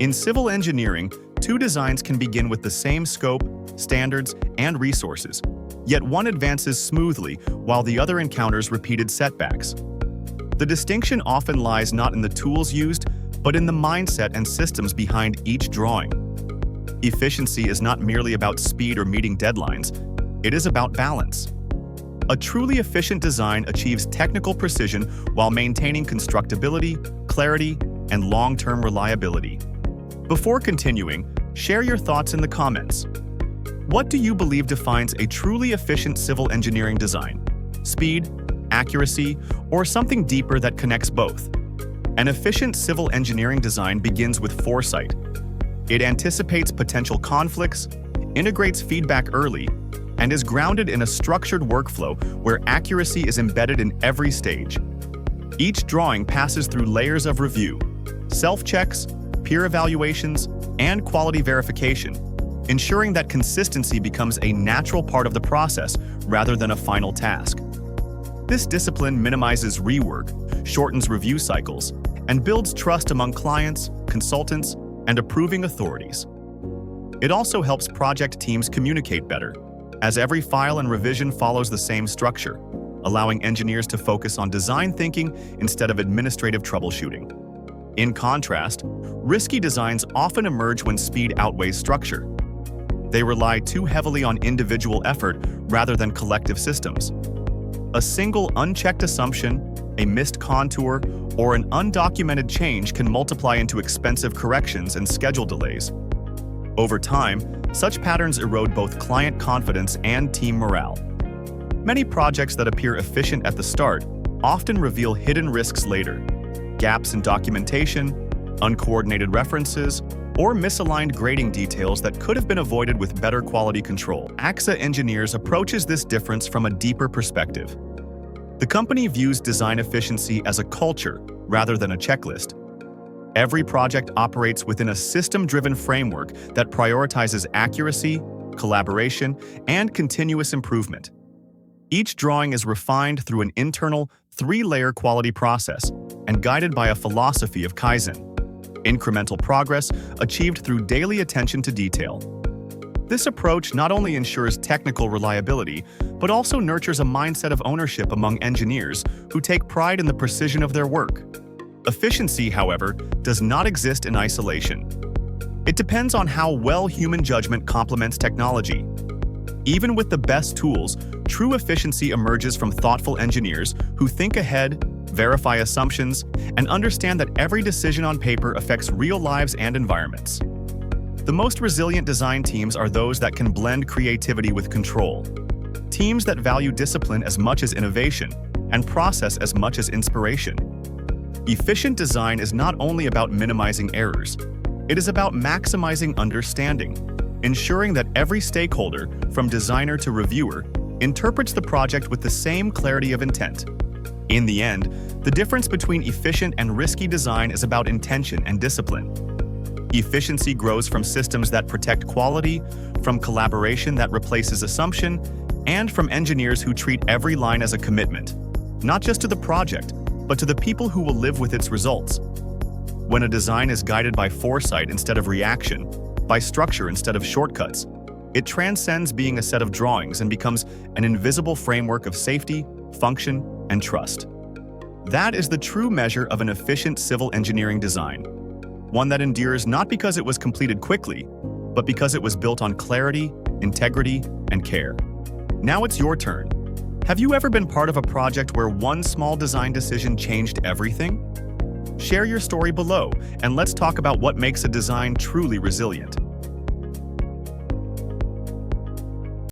In civil engineering, two designs can begin with the same scope, standards, and resources, yet one advances smoothly while the other encounters repeated setbacks. The distinction often lies not in the tools used, but in the mindset and systems behind each drawing. Efficiency is not merely about speed or meeting deadlines, it is about balance. A truly efficient design achieves technical precision while maintaining constructability, clarity, and long-term reliability. Before continuing, share your thoughts in the comments. What do you believe defines a truly efficient civil engineering design? Speed, accuracy, or something deeper that connects both? An efficient civil engineering design begins with foresight. It anticipates potential conflicts, integrates feedback early, and is grounded in a structured workflow where accuracy is embedded in every stage. Each drawing passes through layers of review, self-checks, peer evaluations, and quality verification, ensuring that consistency becomes a natural part of the process rather than a final task. This discipline minimizes rework, shortens review cycles, and builds trust among clients, consultants, and approving authorities. It also helps project teams communicate better, as every file and revision follows the same structure, allowing engineers to focus on design thinking instead of administrative troubleshooting. In contrast, risky designs often emerge when speed outweighs structure. They rely too heavily on individual effort rather than collective systems. A single unchecked assumption, a missed contour, or an undocumented change can multiply into expensive corrections and schedule delays. Over time, such patterns erode both client confidence and team morale. Many projects that appear efficient at the start often reveal hidden risks later. Gaps in documentation, uncoordinated references, or misaligned grading details that could have been avoided with better quality control. AXA Engineers approaches this difference from a deeper perspective. The company views design efficiency as a culture rather than a checklist. Every project operates within a system-driven framework that prioritizes accuracy, collaboration, and continuous improvement. Each drawing is refined through an internal, three-layer quality process and guided by a philosophy of Kaizen, incremental progress achieved through daily attention to detail. This approach not only ensures technical reliability, but also nurtures a mindset of ownership among engineers who take pride in the precision of their work. Efficiency, however, does not exist in isolation. It depends on how well human judgment complements technology. Even with the best tools, true efficiency emerges from thoughtful engineers who think ahead, verify assumptions, and understand that every decision on paper affects real lives and environments. The most resilient design teams are those that can blend creativity with control. Teams that value discipline as much as innovation and process as much as inspiration. Efficient design is not only about minimizing errors, it is about maximizing understanding, ensuring that every stakeholder, from designer to reviewer, interprets the project with the same clarity of intent. In the end, the difference between efficient and risky design is about intention and discipline. Efficiency grows from systems that protect quality, from collaboration that replaces assumption, and from engineers who treat every line as a commitment, not just to the project, but to the people who will live with its results. When a design is guided by foresight instead of reaction, by structure instead of shortcuts, it transcends being a set of drawings and becomes an invisible framework of safety, function, and trust. That is the true measure of an efficient civil engineering design, one that endures not because it was completed quickly, but because it was built on clarity, integrity, and care. Now it's your turn. Have you ever been part of a project where one small design decision changed everything? Share your story below, and let's talk about what makes a design truly resilient.